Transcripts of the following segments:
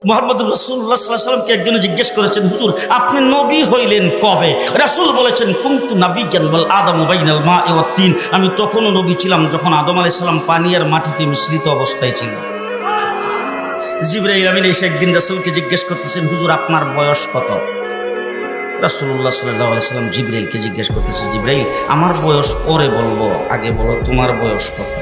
মুহাম্মদুর রাসূলুল্লাহ সাল্লাল্লাহু আলাইহি ওয়াসাল্লামকে একজনে জিজ্ঞেস করেছেন, হুজুর আপনি নবী হইলেন কবে? রাসূল বলেছেন, কুনতু নাবিয়্যান ওয়াল আদামু বাইনাল মা'i ওয়াত তিন। আমি তখনও নবী ছিলাম যখন আদম আলাইহিস সালাম পানি আর মাটিতে মিশ্রিত অবস্থায় ছিল। জিবরাইল আমিন এসে একদিন রাসূলকে জিজ্ঞেস করতেছেন, হুজুর আপনার বয়স কত? রাসূলুল্লাহ সাল্লাল্লাহু আলাইহি ওয়াসাল্লাম জিবরাইলকে জিজ্ঞেস করতেছে, জিবরাইল আমার বয়স পরে বলবো, আগে বলো তোমার বয়স কত?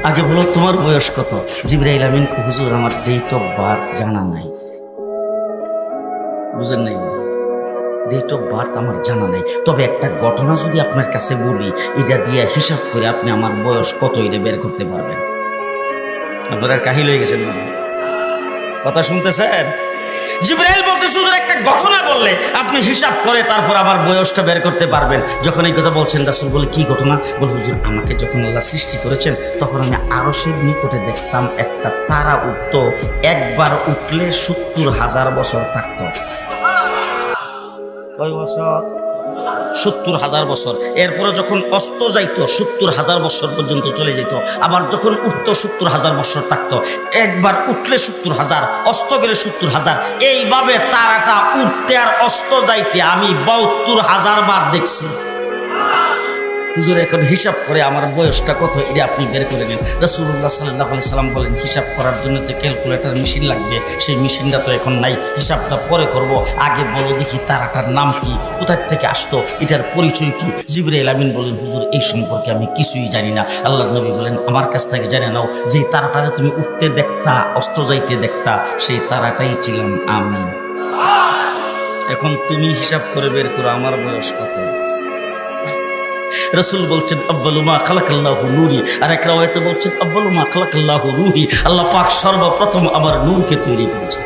আগে বলো তোমার বয়স কত? জিবরাইল আমিন, হুজুর আমার ডেট অফ বার্থ জানা নাই। বুঝেন নাই? ডেট অফ বার্থ আমার জানা নাই, তবে একটা ঘটনা যদি আপনার কাছে বলি, এটা দিয়ে হিসাব করে আপনি আমার বয়স কত এটা বের করতে পারবেন। আপনারা কাহিল হয়ে গেছেন, কথা শুনতেছেন? জিবরাইল বলতে হুজুর একটা ঘটনা বললে আপনি হিসাব করে তারপর আমার বয়সটা বের করতে পারবেন। যখন এই কথা বলছেন রাসূল বলে, কি ঘটনা? বলে, হুজুর আমাকে যখন আল্লাহ সৃষ্টি করেছেন তখন আমি আরশের নিকটে দেখতাম একটা তারা উঠতো, একবার উঠলে ৭০,০০০ বছর থাকতো। কয় বছর? ৭০,০০০ বছর। এরপরে যখন অস্ত যাইতো ৭০,০০০ বছর পর্যন্ত চলে যেত, আবার যখন উঠতো ৭০,০০০ বছর থাকতো। একবার উঠলে ৭০,০০০, অস্ত গেলে ৭০,০০০। এইভাবে তারাটা উঠতে আর অস্ত যাইতে আমি ৭২,০০০ বার দেখছি। হুজুর এখন হিসাব করে আমার বয়সটা কত এটা আপনি বের করে নেন। রাসূলুল্লাহ সাল্লাল্লাহু আলাইহি সাল্লাম বলেন, হিসাব করার জন্য তো ক্যালকুলেটর মেশিন লাগবে, সেই মেশিনটা তো এখন নাই, হিসাবটা পরে করব। আগে বলো দেখি তারাটার নাম কি, কোথা থেকে আসতো, এটার পরিচয় কি? জিবরাইল আমিন বলেন, হুজুর এই সম্পর্কে আমি কিছুই জানি না। আল্লাহর নবী বলেন, আমার কাছ থেকে জেনে নাও, যে তারাটারে তুমি উঠতে দেখতা, অস্ত যাইতে দেখতা, সেই তারাটাই ছিলাম আমি। এখন তুমি হিসাব করে বের করো আমার বয়স কত। রাসূল বলছেন, আউয়ালু মা খালাকাল্লাহু নূরি। আর এক রাওয়ায়াতে বলছেন, আউয়ালু মা খালাকাল্লাহু রূহি। আল্লাহ পাক সর্বপ্রথম আমার নূরকে তৈরি করেছেন।